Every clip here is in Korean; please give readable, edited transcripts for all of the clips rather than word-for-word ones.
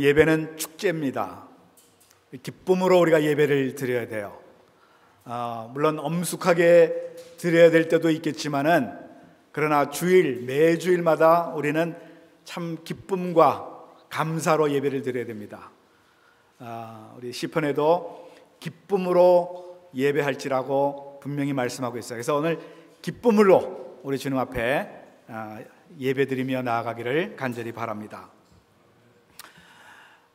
여러분, 예배는 축제입니다. 기쁨으로 우리가 예배를 드려야 돼요. 물론 엄숙하게 드려야 될 때도 있겠지만은, 그러나 매주일마다 우리는 참 기쁨과 감사로 예배를 드려야 됩니다. 우리 시편에도 기쁨으로 예배할지라고 분명히 말씀하고 있어요. 그래서 오늘 기쁨으로 우리 주님 앞에 예배드리며 나아가기를 간절히 바랍니다.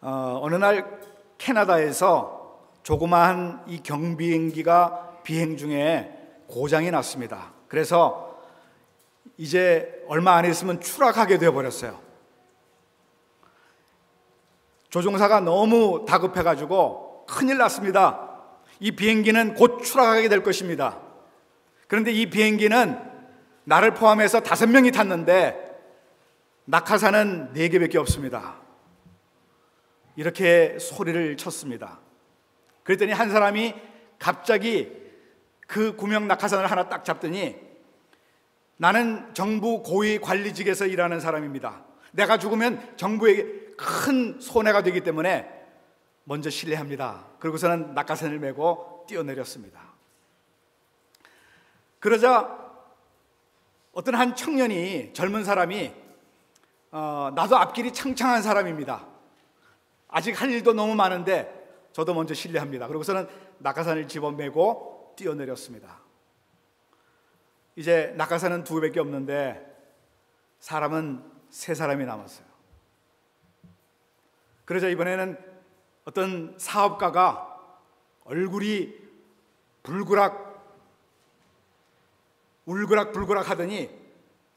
어느 날 캐나다에서 조그마한 이 경비행기가 비행 중에 고장이 났습니다. 그래서 이제 얼마 안 있으면 추락하게 되어버렸어요. 조종사가 너무 다급해가지고 큰일 났습니다. 이 비행기는 곧 추락하게 될 것입니다. 그런데 이 비행기는 나를 포함해서 5명이 탔는데 낙하산은 4개밖에 없습니다. 이렇게 소리를 쳤습니다. 그랬더니 한 사람이 갑자기 그 구명 낙하산을 하나 딱 잡더니, 나는 정부 고위 관리직에서 일하는 사람입니다. 내가 죽으면 정부에게 큰 손해가 되기 때문에 먼저 실례합니다. 그러고서는 낙하산을 메고 뛰어내렸습니다. 그러자 어떤 한 청년이, 젊은 사람이, 나도 앞길이 창창한 사람입니다. 아직 할 일도 너무 많은데 저도 먼저 실례합니다. 그러고서는 낙하산을 집어메고 뛰어내렸습니다. 이제 낙하산은 2개밖에 없는데 사람은 3사람이 남았어요. 그러자 이번에는 어떤 사업가가 얼굴이 울그락 하더니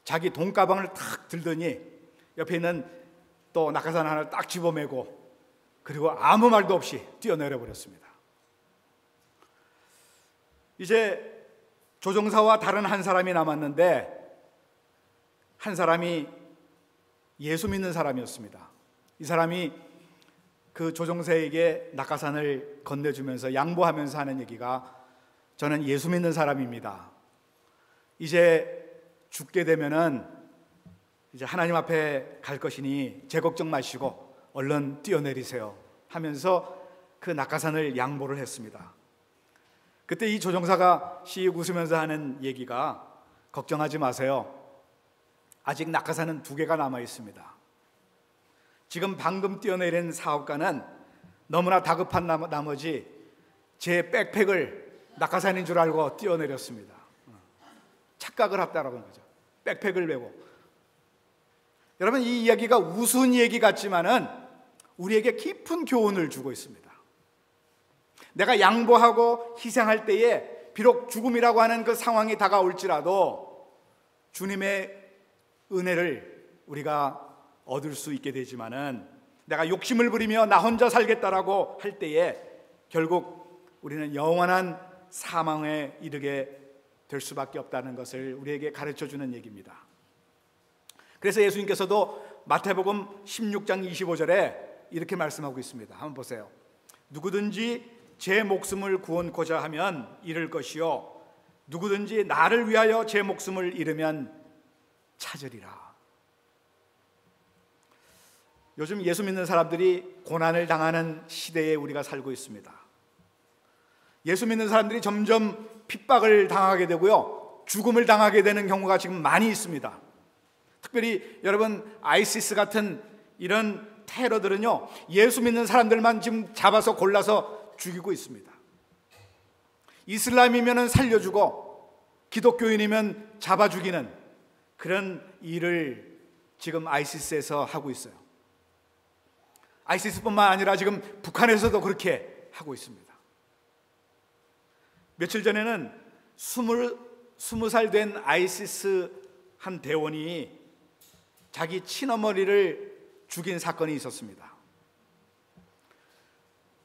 자기 돈가방을 탁 들더니 옆에 있는 또 낙하산 하나를 딱 집어메고, 그리고 아무 말도 없이 뛰어내려 버렸습니다. 이제 조종사와 다른 한 사람이 남았는데, 한 사람이 예수 믿는 사람이었습니다. 이 사람이 그 조종사에게 낙하산을 건네주면서 양보하면서 하는 얘기가, 저는 예수 믿는 사람입니다. 이제 죽게 되면은 이제 하나님 앞에 갈 것이니 제 걱정 마시고 얼른 뛰어내리세요 하면서 그 낙하산을 양보를 했습니다. 그때 이 조종사가 씩 웃으면서 하는 얘기가, 걱정하지 마세요. 아직 낙하산은 2개가 남아 있습니다. 지금 방금 뛰어내린 사업가는 너무나 다급한 나머지 제 백팩을 낙하산인 줄 알고 뛰어내렸습니다. 착각을 했다라는 거죠. 백팩을 메고. 여러분, 이 이야기가 우스운 얘기 같지만은 우리에게 깊은 교훈을 주고 있습니다. 내가 양보하고 희생할 때에 비록 죽음이라고 하는 그 상황이 다가올지라도 주님의 은혜를 우리가 얻을 수 있게 되지만은, 내가 욕심을 부리며 나 혼자 살겠다라고 할 때에 결국 우리는 영원한 사망에 이르게 될 수밖에 없다는 것을 우리에게 가르쳐주는 얘기입니다. 그래서 예수님께서도 마태복음 16장 25절에 이렇게 말씀하고 있습니다. 한번 보세요. 누구든지 제 목숨을 구원코자 하면 잃을 것이요, 누구든지 나를 위하여 제 목숨을 잃으면 찾으리라. 요즘 예수 믿는 사람들이 고난을 당하는 시대에 우리가 살고 있습니다. 예수 믿는 사람들이 점점 핍박을 당하게 되고요, 죽음을 당하게 되는 경우가 지금 많이 있습니다. 특별히 여러분, 아이시스 같은 이런 테러들은요, 예수 믿는 사람들만 지금 잡아서 골라서 죽이고 있습니다. 이슬람이면 살려주고 기독교인이면 잡아 죽이는 그런 일을 지금 아이시스에서 하고 있어요. 아이시스뿐만 아니라 지금 북한에서도 그렇게 하고 있습니다. 며칠 전에는 20살 된 아이시스 한 대원이 자기 친어머니를 죽인 사건이 있었습니다.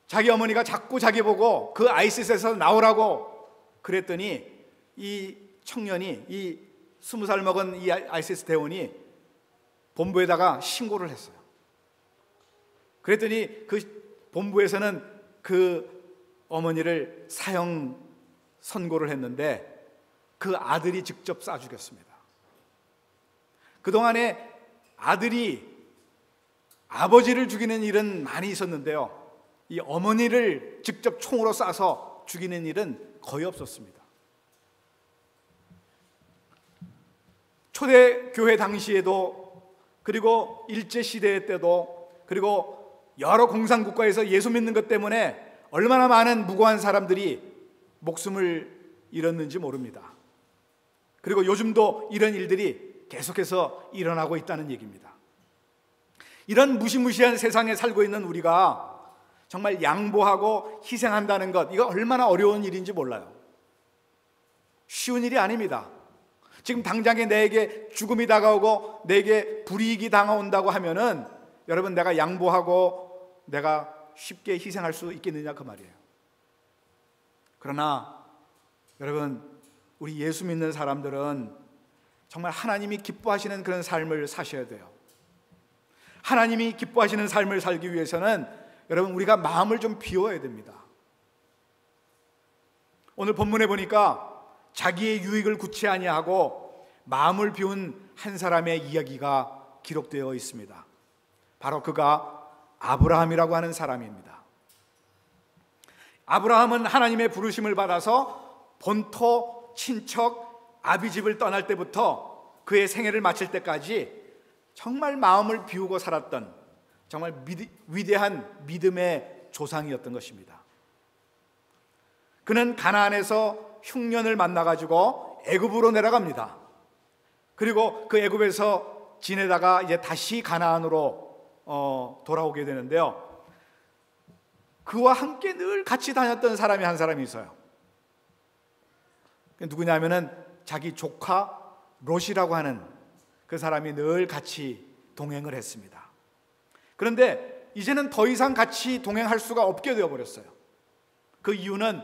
자기 어머니가 자꾸 자기 보고 그 아이시스에서 나오라고 그랬더니 이 청년이, 이 20살 먹은 이 아이시스 대원이 본부에다가 신고를 했어요. 그랬더니 그 본부에서는 그 어머니를 사형 선고를 했는데 그 아들이 직접 쏴 죽였습니다. 그동안에 아버지를 죽이는 일은 많이 있었는데요, 이 어머니를 직접 총으로 쏴서 죽이는 일은 거의 없었습니다. 초대교회 당시에도, 그리고 일제시대 때도, 그리고 여러 공산국가에서 예수 믿는 것 때문에 얼마나 많은 무고한 사람들이 목숨을 잃었는지 모릅니다. 그리고 요즘도 이런 일들이 계속해서 일어나고 있다는 얘기입니다. 이런 무시무시한 세상에 살고 있는 우리가 정말 양보하고 희생한다는 것, 이거 얼마나 어려운 일인지 몰라요. 쉬운 일이 아닙니다. 지금 당장에 내게 죽음이 다가오고 내게 불이익이 다가온다고 하면은 여러분, 내가 양보하고 내가 쉽게 희생할 수 있겠느냐 그 말이에요. 그러나 여러분, 우리 예수 믿는 사람들은 정말 하나님이 기뻐하시는 그런 삶을 사셔야 돼요. 하나님이 기뻐하시는 삶을 살기 위해서는 여러분, 우리가 마음을 좀 비워야 됩니다. 오늘 본문에 보니까 자기의 유익을 구치 아니하고 마음을 비운 한 사람의 이야기가 기록되어 있습니다. 바로 그가 아브라함이라고 하는 사람입니다. 아브라함은 하나님의 부르심을 받아서 본토 친척 아비집을 떠날 때부터 그의 생애를 마칠 때까지 정말 마음을 비우고 살았던 정말 위대한 믿음의 조상이었던 것입니다. 그는 가나안에서 흉년을 만나가지고 애굽으로 내려갑니다. 그리고 그 애굽에서 지내다가 이제 다시 가나안으로 돌아오게 되는데요, 그와 함께 늘 같이 다녔던 사람이 한 사람이 있어요. 누구냐면은 자기 조카 롯이라고 하는 그 사람이 늘 같이 동행을 했습니다. 그런데 이제는 더 이상 같이 동행할 수가 없게 되어버렸어요. 그 이유는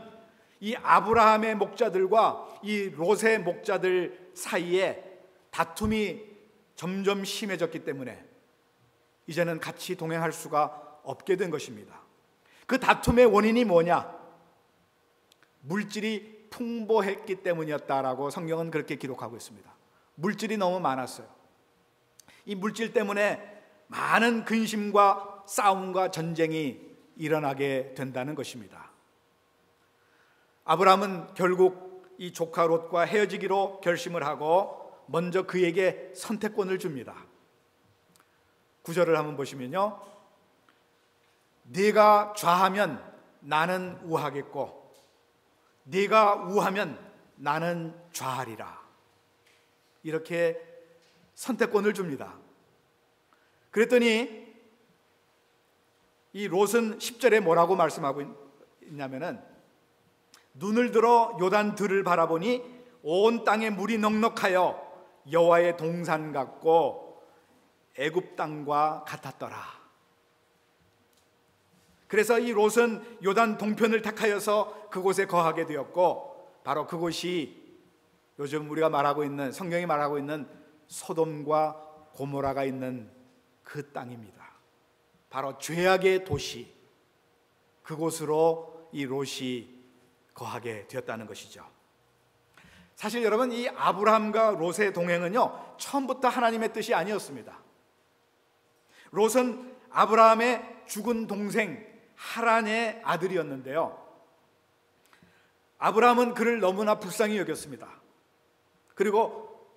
이 아브라함의 목자들과 이 롯의 목자들 사이에 다툼이 점점 심해졌기 때문에 이제는 같이 동행할 수가 없게 된 것입니다. 그 다툼의 원인이 뭐냐? 물질이 풍부했기 때문이었다라고 성경은 그렇게 기록하고 있습니다. 물질이 너무 많았어요. 이 물질 때문에 많은 근심과 싸움과 전쟁이 일어나게 된다는 것입니다. 아브라함은 결국 이 조카 롯과 헤어지기로 결심을 하고 먼저 그에게 선택권을 줍니다. 9절을 한번 보시면요, 네가 좌하면 나는 우하겠고 네가 우하면 나는 좌하리라, 이렇게 선택권을 줍니다. 그랬더니 이 롯은 10절에 뭐라고 말씀하고 있냐면은, 눈을 들어 요단 들을 바라보니 온 땅에 물이 넉넉하여 여호와의 동산 같고 애굽 땅과 같았더라. 그래서 이 롯은 요단 동편을 택하여서 그곳에 거하게 되었고, 바로 그곳이 요즘 우리가 말하고 있는, 성경이 말하고 있는 소돔과 고모라가 있는 그 땅입니다. 바로 죄악의 도시, 그곳으로 이 롯이 거하게 되었다는 것이죠. 사실 여러분, 이 아브라함과 롯의 동행은요, 처음부터 하나님의 뜻이 아니었습니다. 롯은 아브라함의 죽은 동생 하란의 아들이었는데요, 아브라함은 그를 너무나 불쌍히 여겼습니다. 그리고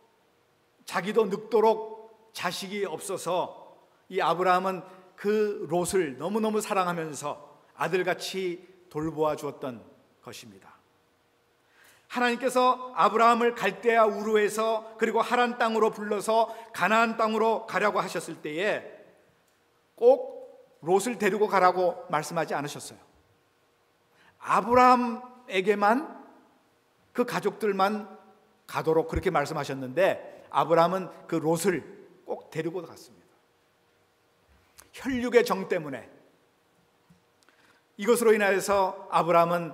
자기도 늙도록 자식이 없어서 이 아브라함은 그 롯을 너무너무 사랑하면서 아들같이 돌보아 주었던 것입니다. 하나님께서 아브라함을 갈대아 우르에서 그리고 하란 땅으로 불러서 가나안 땅으로 가려고 하셨을 때에 꼭 롯을 데리고 가라고 말씀하지 않으셨어요. 아브라함에게만, 그 가족들만 가도록 그렇게 말씀하셨는데, 아브라함은 그 롯을 꼭 데리고 갔습니다. 혈육의 정 때문에. 이것으로 인하여서 아브라함은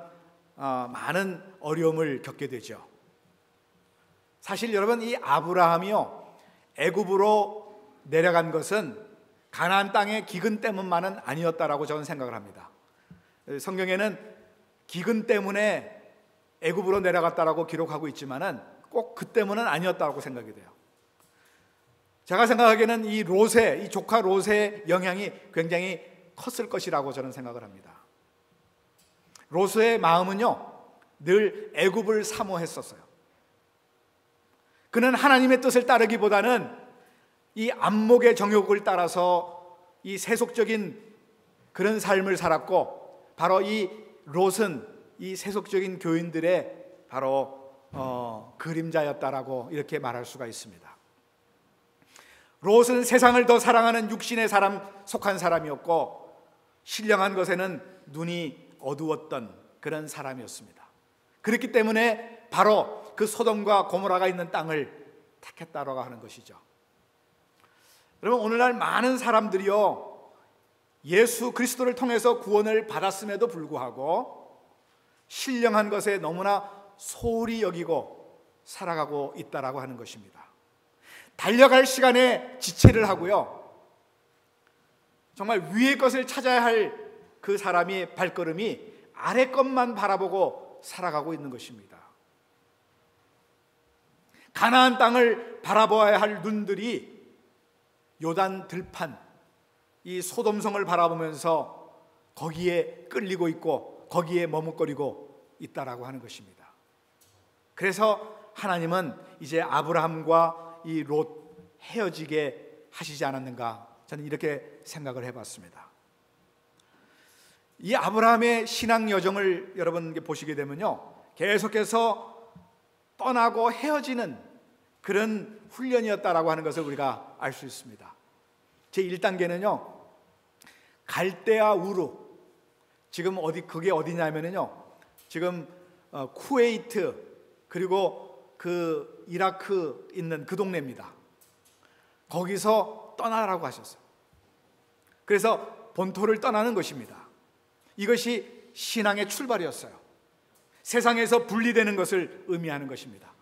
많은 어려움을 겪게 되죠. 사실 여러분, 이 아브라함이요, 애굽으로 내려간 것은 가나안 땅의 기근 때문만은 아니었다라고 저는 생각을 합니다. 성경에는 기근 때문에 애굽으로 내려갔다라고 기록하고 있지만은 꼭 그 때문은 아니었다고 생각이 돼요. 제가 생각하기에는 이 조카 롯의 영향이 굉장히 컸을 것이라고 저는 생각을 합니다. 롯의 마음은요, 늘 애굽을 사모했었어요. 그는 하나님의 뜻을 따르기보다는 이 안목의 정욕을 따라서 이 세속적인 그런 삶을 살았고, 바로 이 롯은 이 세속적인 교인들의 바로 그림자였다라고 이렇게 말할 수가 있습니다. 롯은 세상을 더 사랑하는 육신의 사람 속한 사람이었고, 신령한 것에는 눈이 어두웠던 그런 사람이었습니다. 그렇기 때문에 바로 그 소돔과 고모라가 있는 땅을 택했다라고 하는 것이죠. 여러분, 오늘날 많은 사람들이요, 예수 그리스도를 통해서 구원을 받았음에도 불구하고 신령한 것에 너무나 소홀히 여기고 살아가고 있다라고 하는 것입니다. 달려갈 시간에 지체를 하고요, 정말 위의 것을 찾아야 할 그 사람의 발걸음이 아래 것만 바라보고 살아가고 있는 것입니다. 가나안 땅을 바라보아야 할 눈들이 요단 들판, 이 소돔성을 바라보면서 거기에 끌리고 있고 거기에 머뭇거리고 있다라고 하는 것입니다. 그래서 하나님은 이제 아브라함과 이 롯 헤어지게 하시지 않았는가, 저는 이렇게 생각을 해봤습니다. 이 아브라함의 신앙 여정을 여러분 보시게 되면요, 계속해서 떠나고 헤어지는 그런 훈련이었다라고 하는 것을 우리가 알 수 있습니다. 제1단계는요, 갈대아 우르, 지금 그게 어디냐면요, 지금 쿠웨이트 그리고 그 이라크 있는 그 동네입니다. 거기서 떠나라고 하셨어요. 그래서 본토를 떠나는 것입니다. 이것이 신앙의 출발이었어요. 세상에서 분리되는 것을 의미하는 것입니다.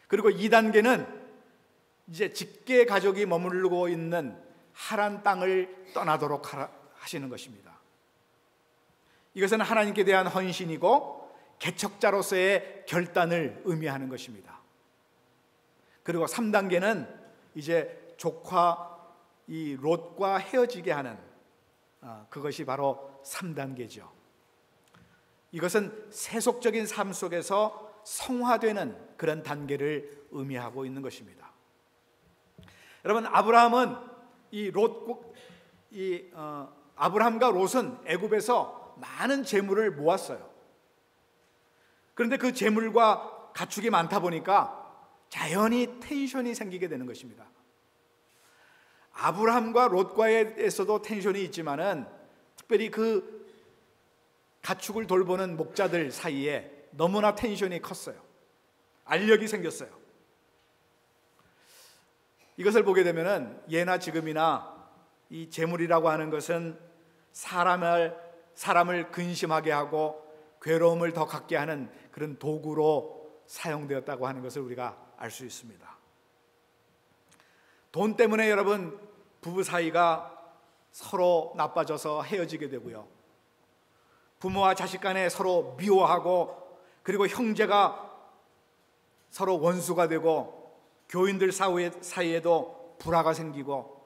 그리고 2단계는 이제 직계 가족이 머무르고 있는 하란 땅을 떠나도록 하시는 것입니다. 이것은 하나님께 대한 헌신이고 개척자로서의 결단을 의미하는 것입니다. 그리고 3단계는 이제 조카 이 롯과 헤어지게 하는 그것이 바로 3단계죠. 이것은 세속적인 삶 속에서 성화되는 그런 단계를 의미하고 있는 것입니다. 여러분, 아브라함과 롯은 애굽에서 많은 재물을 모았어요. 그런데 그 재물과 가축이 많다 보니까 자연히 텐션이 생기게 되는 것입니다. 아브라함과 롯과에서도 텐션이 있지만은 특별히 그 가축을 돌보는 목자들 사이에 너무나 텐션이 컸어요. 알력이 생겼어요. 이것을 보게 되면은 예나 지금이나 이 재물이라고 하는 것은 사람을 근심하게 하고 괴로움을 더 갖게 하는 그런 도구로 사용되었다고 하는 것을 우리가 알 수 있습니다. 돈 때문에 여러분, 부부 사이가 서로 나빠져서 헤어지게 되고요, 부모와 자식 간에 서로 미워하고, 그리고 형제가 서로 원수가 되고, 교인들 사이에도 불화가 생기고,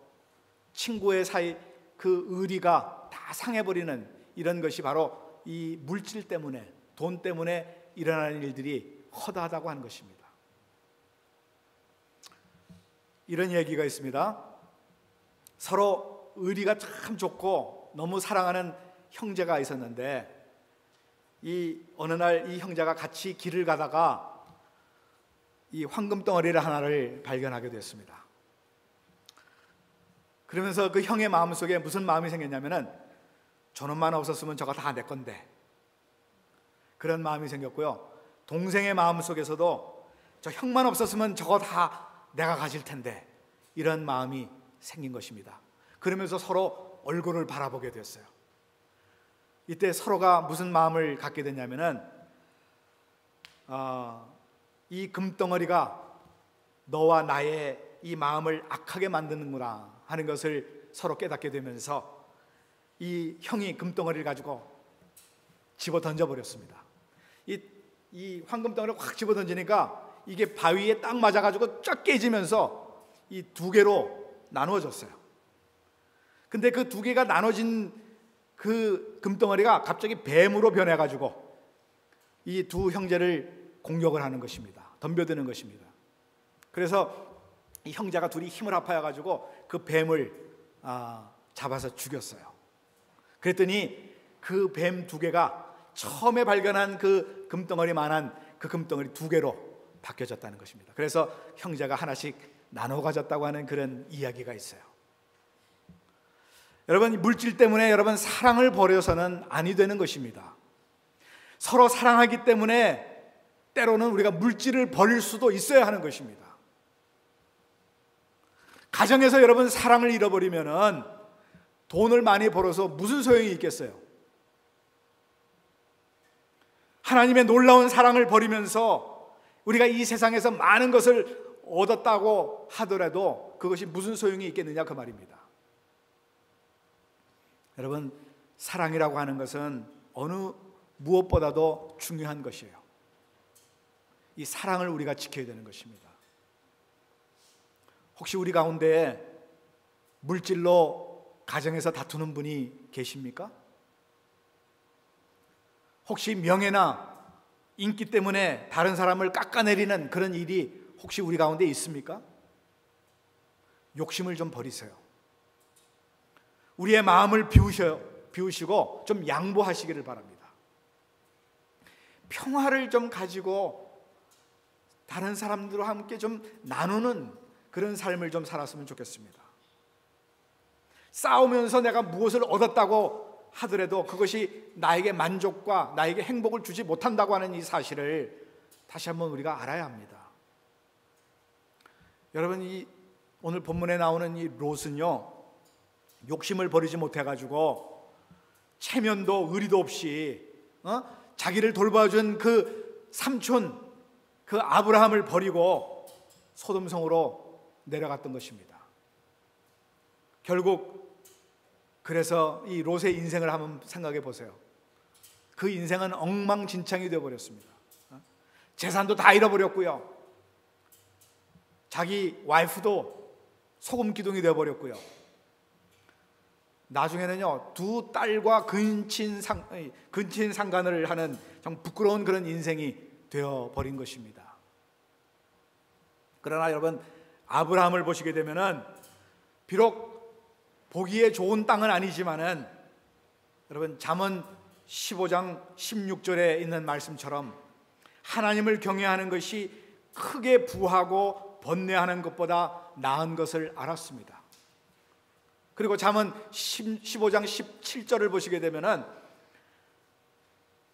친구의 사이 그 의리가 다 상해버리는 이런 것이 바로 이 물질 때문에, 돈 때문에 일어나는 일들이 허다하다고 하는 것입니다. 이런 얘기가 있습니다. 서로 의리가 참 좋고 너무 사랑하는 형제가 있었는데, 어느 날 이 형제가 같이 길을 가다가 이 황금 덩어리를 하나를 발견하게 됐습니다. 그러면서 그 형의 마음속에 무슨 마음이 생겼냐면은, 저놈만 없었으면 저거 다 내 건데, 그런 마음이 생겼고요, 동생의 마음속에서도 저 형만 없었으면 저거 다 내가 가질 텐데, 이런 마음이 생긴 것입니다. 그러면서 서로 얼굴을 바라보게 됐어요. 이때 서로가 무슨 마음을 갖게 됐냐면은, 이 금덩어리가 너와 나의 이 마음을 악하게 만드는구나 하는 것을 서로 깨닫게 되면서 이 형이 금덩어리를 가지고 집어 던져버렸습니다. 이 황금덩어리를 확 집어 던지니까 이게 바위에 딱 맞아가지고 쫙 깨지면서 이 두 개로 나누어졌어요. 근데 그 두 개가 나눠진 그 금덩어리가 갑자기 뱀으로 변해가지고 이 두 형제를 공격을 하는 것입니다. 덤벼드는 것입니다. 그래서 이 형제가 둘이 힘을 합하여가지고 그 뱀을 잡아서 죽였어요. 그랬더니 그 뱀 두 개가 처음에 발견한 그 금덩어리만한 그 금덩어리 두 개로 바뀌어졌다는 것입니다. 그래서 형제가 하나씩 나눠 가졌다고 하는 그런 이야기가 있어요. 여러분, 물질 때문에 여러분 사랑을 버려서는 아니 되는 것입니다. 서로 사랑하기 때문에 때로는 우리가 물질을 버릴 수도 있어야 하는 것입니다. 가정에서 여러분 사랑을 잃어버리면은 돈을 많이 벌어서 무슨 소용이 있겠어요? 하나님의 놀라운 사랑을 버리면서 우리가 이 세상에서 많은 것을 얻었다고 하더라도 그것이 무슨 소용이 있겠느냐 그 말입니다. 여러분, 사랑이라고 하는 것은 어느 무엇보다도 중요한 것이에요. 이 사랑을 우리가 지켜야 되는 것입니다. 혹시 우리 가운데 물질로 가정에서 다투는 분이 계십니까? 혹시 명예나 인기 때문에 다른 사람을 깎아내리는 그런 일이 혹시 우리 가운데 있습니까? 욕심을 좀 버리세요. 우리의 마음을 비우시고 좀 양보하시기를 바랍니다. 평화를 좀 가지고 다른 사람들과 함께 좀 나누는 그런 삶을 좀 살았으면 좋겠습니다. 싸우면서 내가 무엇을 얻었다고 하더라도 그것이 나에게 만족과 나에게 행복을 주지 못한다고 하는 이 사실을 다시 한번 우리가 알아야 합니다. 여러분, 이 오늘 본문에 나오는 이 롯은요, 욕심을 버리지 못해가지고 체면도 의리도 없이 자기를 돌봐준 그 삼촌 그 아브라함을 버리고 소돔성으로 내려갔던 것입니다. 결국 그래서 이 롯의 인생을 한번 생각해 보세요. 그 인생은 엉망진창이 되어버렸습니다. 재산도 다 잃어버렸고요, 자기 와이프도 소금 기둥이 되어버렸고요, 나중에는요 두 딸과 근친상간을 하는 정 부끄러운 그런 인생이 되어버린 것입니다. 그러나 여러분, 아브라함을 보시게 되면은 비록 보기에 좋은 땅은 아니지만은 여러분, 잠언 15장 16절에 있는 말씀처럼 하나님을 경외하는 것이 크게 부하고 번뇌하는 것보다 나은 것을 알았습니다. 그리고 잠언 15장 17절을 보시게 되면은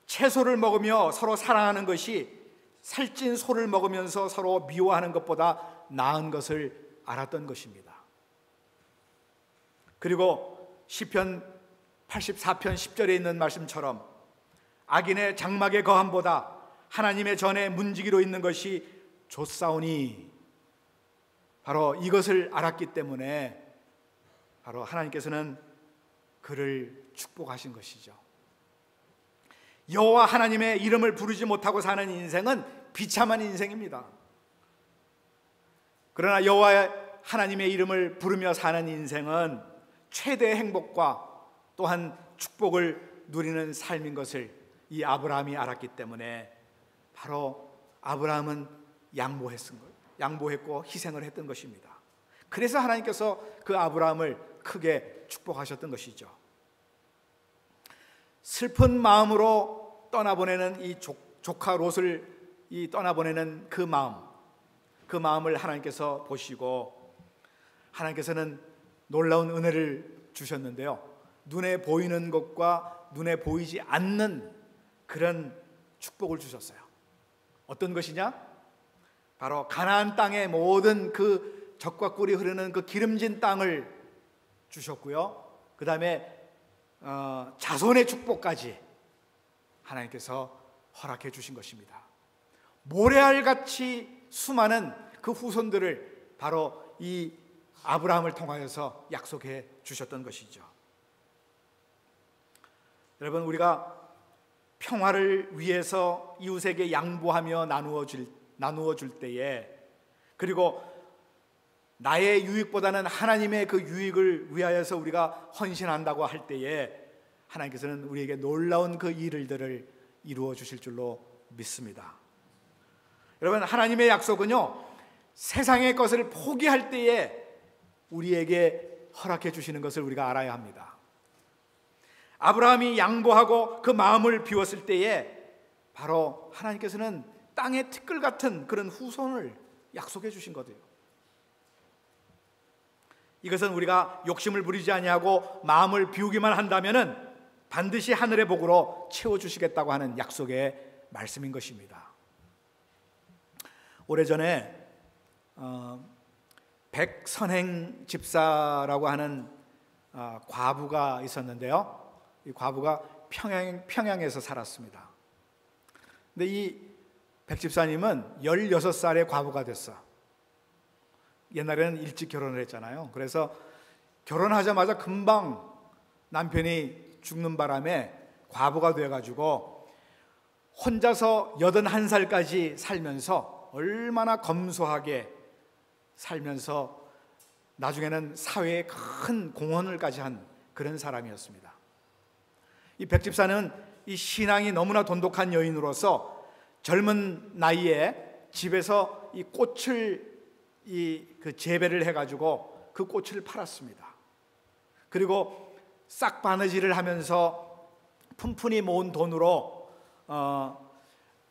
채소를 먹으며 서로 사랑하는 것이 살찐 소를 먹으면서 서로 미워하는 것보다 나은 것을 알았던 것입니다. 그리고 시편 84편 10절에 있는 말씀처럼 악인의 장막의 거함보다 하나님의 전에 문지기로 있는 것이 좋사오니, 바로 이것을 알았기 때문에 바로 하나님께서는 그를 축복하신 것이죠. 여호와 하나님의 이름을 부르지 못하고 사는 인생은 비참한 인생입니다. 그러나 여호와 하나님의 이름을 부르며 사는 인생은 최대의 행복과 또한 축복을 누리는 삶인 것을 이 아브라함이 알았기 때문에 바로 아브라함은 양보했고 희생을 했던 것입니다. 그래서 하나님께서 그 아브라함을 크게 축복하셨던 것이죠. 슬픈 마음으로 떠나보내는 이 조카 롯을 떠나보내는 그 마음을 하나님께서 보시고 하나님께서는 놀라운 은혜를 주셨는데요, 눈에 보이는 것과 눈에 보이지 않는 그런 축복을 주셨어요. 어떤 것이냐? 바로 가나안 땅의 모든 그 젖과 꿀이 흐르는 그 기름진 땅을 주셨고요, 그 다음에 자손의 축복까지 하나님께서 허락해 주신 것입니다. 모래알같이 수많은 그 후손들을 바로 이 아브라함을 통하여서 약속해 주셨던 것이죠. 여러분, 우리가 평화를 위해서 이웃에게 양보하며 나누어 줄 때에, 그리고 나의 유익보다는 하나님의 그 유익을 위하여서 우리가 헌신한다고 할 때에 하나님께서는 우리에게 놀라운 그 일들을 이루어 주실 줄로 믿습니다. 여러분, 하나님의 약속은요, 세상의 것을 포기할 때에 우리에게 허락해 주시는 것을 우리가 알아야 합니다. 아브라함이 양보하고 그 마음을 비웠을 때에 바로 하나님께서는 땅의 티끌 같은 그런 후손을 약속해 주신 거예요. 이것은 우리가 욕심을 부리지 아니하고 마음을 비우기만 한다면은 반드시 하늘의 복으로 채워주시겠다고 하는 약속의 말씀인 것입니다. 오래전에 백선행 집사라고 하는 과부가 있었는데요, 이 과부가 평양에서 살았습니다. 근데 이 백 집사님은 16살에 과부가 됐어. 옛날에는 일찍 결혼을 했잖아요. 그래서 결혼하자마자 금방 남편이 죽는 바람에 과부가 되어가지고 혼자서 81살까지 살면서 얼마나 검소하게 살면서 나중에는 사회에 큰 공헌을까지 한 그런 사람이었습니다. 이 백집사는 이 신앙이 너무나 돈독한 여인으로서 젊은 나이에 집에서 이 꽃을 그 재배를 해가지고 그 꽃을 팔았습니다. 그리고 싹 바느질을 하면서 푼푼히 모은 돈으로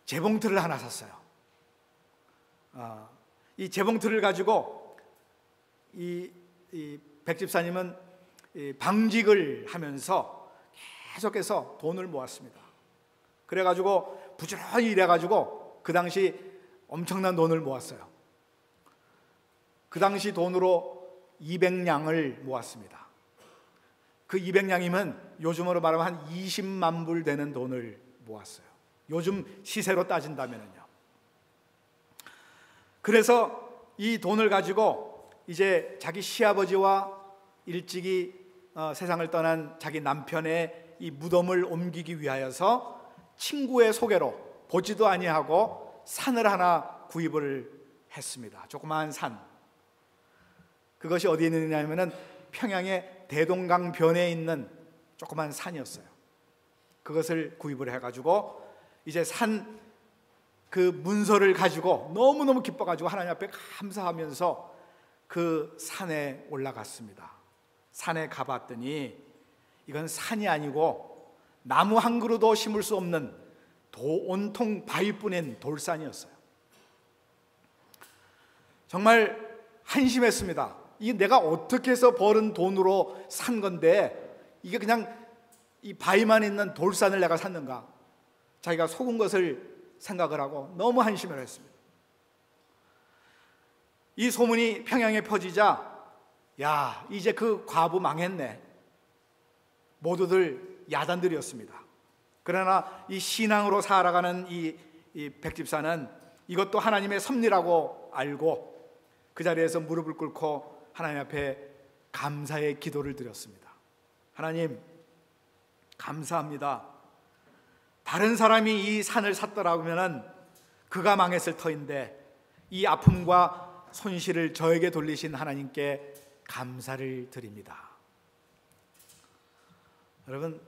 재봉틀을 하나 샀어요. 이 재봉틀을 가지고 이 백집사님은 방직을 하면서 계속해서 돈을 모았습니다. 그래가지고 부지런히 일해가지고 그 당시 엄청난 돈을 모았어요. 그 당시 돈으로 200냥을 모았습니다. 그 200냥이면 요즘으로 말하면 한 20만 불 되는 돈을 모았어요. 요즘 시세로 따진다면요. 그래서 이 돈을 가지고 이제 자기 시아버지와 일찍이 세상을 떠난 자기 남편의 이 무덤을 옮기기 위하여서 친구의 소개로 보지도 아니하고 산을 하나 구입을 했습니다. 조그마한 산. 그것이 어디에 있느냐면은 평양의 대동강 변에 있는 조그마한 산이었어요. 그것을 구입을 해가지고 이제 산 그 문서를 가지고 너무너무 기뻐가지고 하나님 앞에 감사하면서 그 산에 올라갔습니다. 산에 가봤더니 이건 산이 아니고 나무 한 그루도 심을 수 없는 온통 바위뿐인 돌산이었어요. 정말 한심했습니다. 이게 내가 어떻게 해서 벌은 돈으로 산 건데 이게 그냥 이 바위만 있는 돌산을 내가 샀는가? 자기가 속은 것을 생각을 하고 너무 한심을 했습니다. 이 소문이 평양에 퍼지자, 야, 이제 그 과부 망했네. 모두들 야단들이었습니다. 그러나 이 신앙으로 살아가는 이 백집사는 이것도 하나님의 섭리라고 알고 그 자리에서 무릎을 꿇고 하나님 앞에 감사의 기도를 드렸습니다. 하나님, 감사합니다. 다른 사람이 이 산을 샀더라면 그가 망했을 터인데 이 아픔과 손실을 저에게 돌리신 하나님께 감사를 드립니다. 여러분,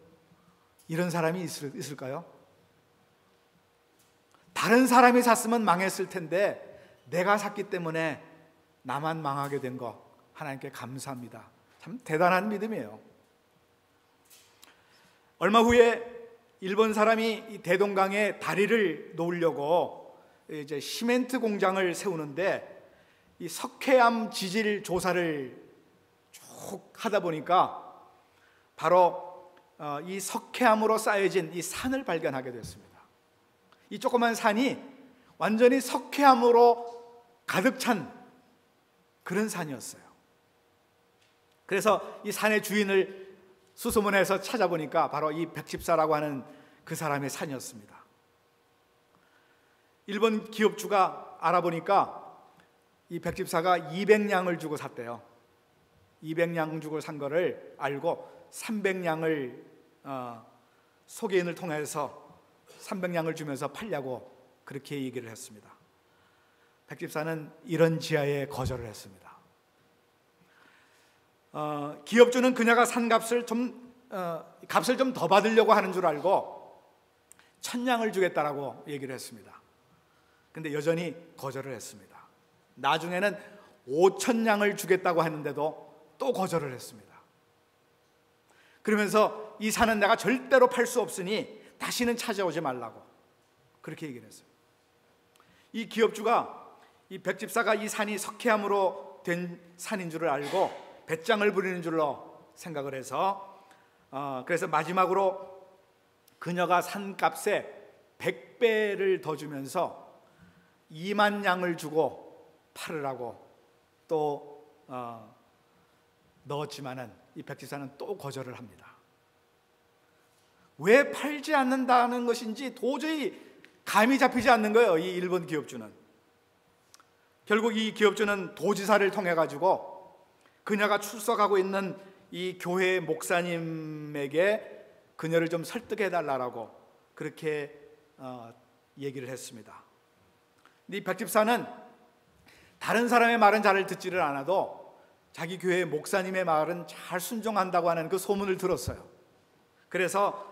이런 사람이 있을까요? 다른 사람이 샀으면 망했을 텐데 내가 샀기 때문에 나만 망하게 된 거 하나님께 감사합니다. 참 대단한 믿음이에요. 얼마 후에 일본 사람이 이 대동강에 다리를 놓으려고 이제 시멘트 공장을 세우는데 이 석회암 지질 조사를 쭉 하다 보니까 바로 이 석회암으로 쌓여진 이 산을 발견하게 됐습니다. 이 조그만 산이 완전히 석회암으로 가득 찬 그런 산이었어요. 그래서 이 산의 주인을 수소문해서 찾아보니까 바로 이 백집사라고 하는 그 사람의 산이었습니다. 일본 기업주가 알아보니까 이 백집사가 200냥을 주고 샀대요. 200냥 주고 산 거를 알고 300냥을 소개인을 통해서 300냥을 주면서 팔려고 그렇게 얘기를 했습니다. 백집사는 이런 지하에 거절을 했습니다. 기업주는 그녀가 산 값을 좀 더 받으려고 하는 줄 알고 1,000냥을 주겠다라고 얘기를 했습니다. 근데 여전히 거절을 했습니다. 나중에는 5,000냥을 주겠다고 했는데도 또 거절을 했습니다. 그러면서 이 산은 내가 절대로 팔 수 없으니 다시는 찾아오지 말라고 그렇게 얘기를 했어요. 이 기업주가, 이 백집사가 이 산이 석회암으로 된 산인 줄을 알고 배짱을 부리는 줄로 생각을 해서 그래서 마지막으로 그녀가 산 값에 100배를 더 주면서 2만 냥을 주고 팔으라고 또 넣었지만은 이 백집사는 또 거절을 합니다. 왜 팔지 않는다는 것인지 도저히 감이 잡히지 않는 거예요. 이 일본 기업주는. 결국 이 기업주는 도지사를 통해 가지고 그녀가 출석하고 있는 이 교회 목사님에게 그녀를 좀 설득해 달라고 그렇게 얘기를 했습니다. 이 백집사는 다른 사람의 말은 잘 듣지를 않아도 자기 교회 목사님의 말은 잘 순종한다고 하는 그 소문을 들었어요. 그래서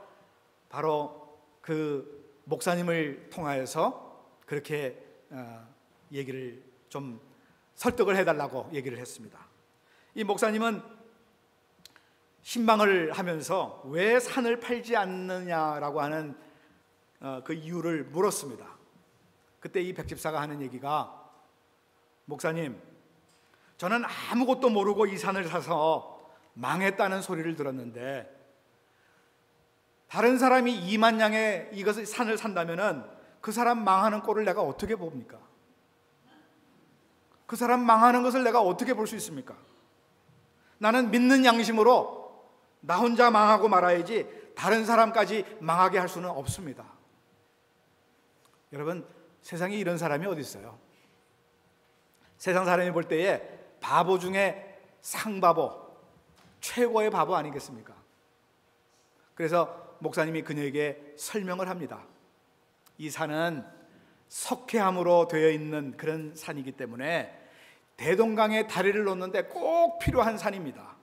바로 그 목사님을 통하여서 그렇게 얘기를 좀 설득을 해달라고 얘기를 했습니다. 이 목사님은 신방을 하면서 왜 산을 팔지 않느냐라고 하는 그 이유를 물었습니다. 그때 이 백집사가 하는 얘기가, 목사님, 저는 아무것도 모르고 이 산을 사서 망했다는 소리를 들었는데 다른 사람이 2만 냥에 이것을 산을 산다면은 그 사람 망하는 꼴을 내가 어떻게 봅니까? 그 사람 망하는 것을 내가 어떻게 볼 수 있습니까? 나는 믿는 양심으로 나 혼자 망하고 말아야지 다른 사람까지 망하게 할 수는 없습니다. 여러분, 세상에 이런 사람이 어디 있어요? 세상 사람이 볼 때에 바보 중에 상바보, 최고의 바보 아니겠습니까? 그래서 목사님이 그녀에게 설명을 합니다. 이 산은 석회암으로 되어 있는 그런 산이기 때문에 대동강에 다리를 놓는데 꼭 필요한 산입니다.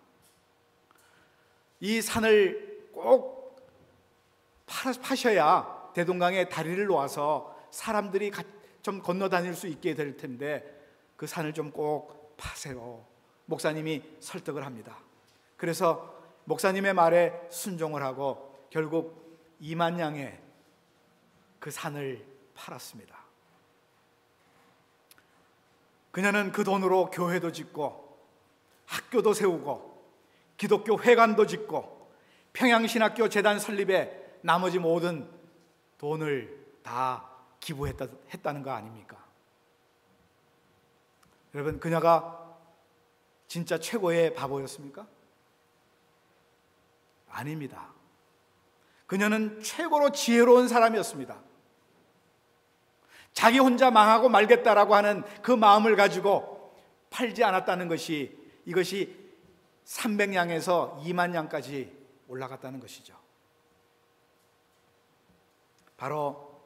이 산을 꼭 파셔야 대동강에 다리를 놓아서 사람들이 좀 건너 다닐 수 있게 될 텐데 그 산을 좀 꼭 파세요. 목사님이 설득을 합니다. 그래서 목사님의 말에 순종을 하고 결국 2만 냥에 그 산을 팔았습니다. 그녀는 그 돈으로 교회도 짓고 학교도 세우고 기독교 회관도 짓고 평양신학교 재단 설립에 나머지 모든 돈을 다 기부했다는 거 아닙니까? 여러분, 그녀가 진짜 최고의 바보였습니까? 아닙니다. 그녀는 최고로 지혜로운 사람이었습니다. 자기 혼자 망하고 말겠다라고 하는 그 마음을 가지고 팔지 않았다는 것이, 이것이 300냥에서 2만 냥까지 올라갔다는 것이죠. 바로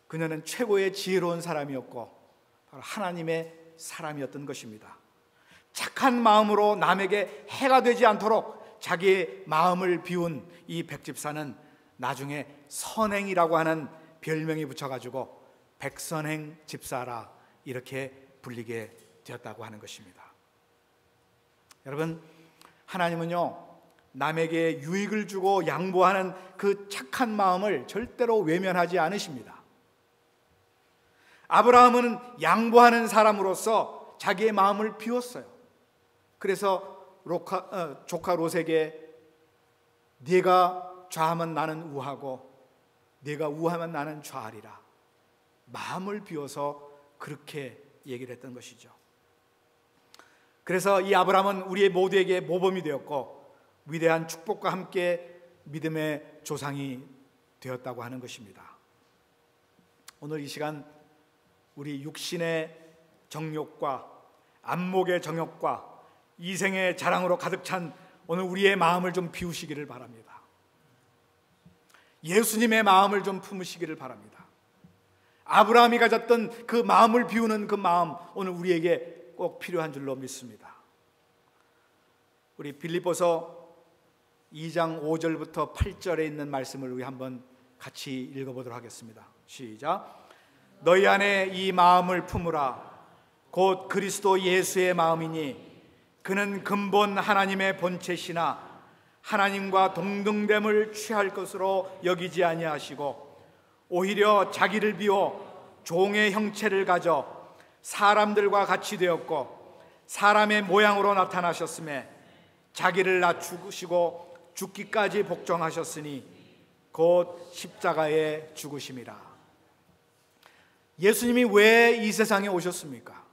그녀는 최고의 지혜로운 사람이었고 바로 하나님의 사람이었던 것입니다. 착한 마음으로 남에게 해가 되지 않도록 자기의 마음을 비운 이 백집사는 나중에 선행이라고 하는 별명이 붙여가지고 백선행 집사라 이렇게 불리게 되었다고 하는 것입니다. 여러분, 하나님은요, 남에게 유익을 주고 양보하는 그 착한 마음을 절대로 외면하지 않으십니다. 아브라함은 양보하는 사람으로서 자기의 마음을 비웠어요. 그래서 조카 롯에게 네가 좌하면 나는 우하고 네가 우하면 나는 좌하리라, 마음을 비워서 그렇게 얘기를 했던 것이죠. 그래서 이 아브라함은 우리 모두에게 모범이 되었고 위대한 축복과 함께 믿음의 조상이 되었다고 하는 것입니다. 오늘 이 시간 우리 육신의 정욕과 안목의 정욕과 이생의 자랑으로 가득 찬 오늘 우리의 마음을 좀 비우시기를 바랍니다. 예수님의 마음을 좀 품으시기를 바랍니다. 아브라함이 가졌던 그 마음을 비우는 그 마음, 오늘 우리에게 꼭 필요한 줄로 믿습니다. 우리 빌립보서 2장 5절부터 8절에 있는 말씀을 우리 한번 같이 읽어보도록 하겠습니다. 시작. 너희 안에 이 마음을 품으라. 곧 그리스도 예수의 마음이니 그는 근본 하나님의 본체시나 하나님과 동등됨을 취할 것으로 여기지 아니하시고 오히려 자기를 비워 종의 형체를 가져 사람들과 같이 되었고 사람의 모양으로 나타나셨음에 자기를 낮추시고 죽기까지 복종하셨으니 곧 십자가에 죽으심이라. 예수님이 왜 이 세상에 오셨습니까?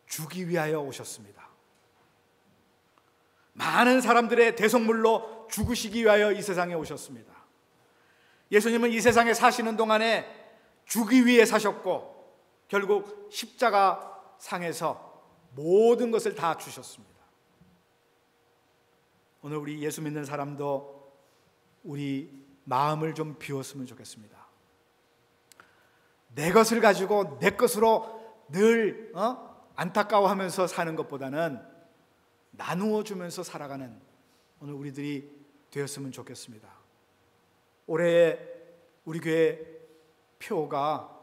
주기 위하여 오셨습니다. 많은 사람들의 대속물로 죽으시기 위하여 이 세상에 오셨습니다. 예수님은 이 세상에 사시는 동안에 주기 위해 사셨고 결국 십자가 상에서 모든 것을 다 주셨습니다. 오늘 우리 예수 믿는 사람도 우리 마음을 좀 비웠으면 좋겠습니다. 내 것을 가지고 내 것으로 늘 안타까워하면서 사는 것보다는 나누어 주면서 살아가는 오늘 우리들이 되었으면 좋겠습니다. 올해 우리 교회 표가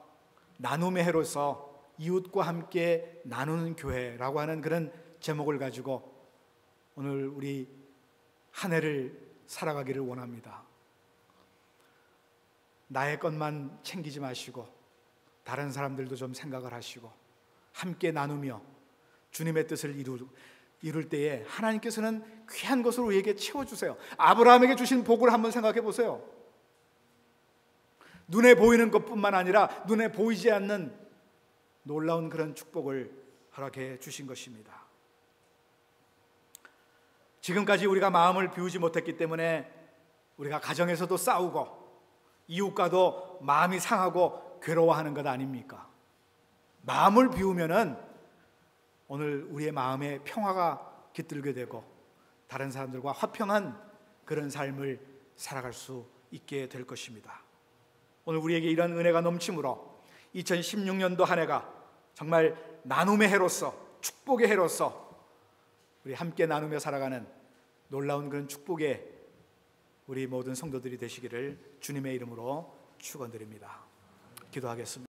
나눔의 해로서 이웃과 함께 나누는 교회라고 하는 그런 제목을 가지고 오늘 우리 한 해를 살아가기를 원합니다. 나의 것만 챙기지 마시고 다른 사람들도 좀 생각을 하시고 함께 나누며 주님의 뜻을 이룰 때에 하나님께서는 귀한 것으로 우리에게 채워주세요. 아브라함에게 주신 복을 한번 생각해 보세요. 눈에 보이는 것뿐만 아니라 눈에 보이지 않는 놀라운 그런 축복을 허락해 주신 것입니다. 지금까지 우리가 마음을 비우지 못했기 때문에 우리가 가정에서도 싸우고 이웃과도 마음이 상하고 괴로워하는 것 아닙니까? 마음을 비우면은 오늘 우리의 마음에 평화가 깃들게 되고 다른 사람들과 화평한 그런 삶을 살아갈 수 있게 될 것입니다. 오늘 우리에게 이런 은혜가 넘치므로 2016년도 한 해가 정말 나눔의 해로서 축복의 해로서 우리 함께 나누며 살아가는 놀라운 그런 축복의 우리 모든 성도들이 되시기를 주님의 이름으로 축원드립니다. 기도하겠습니다.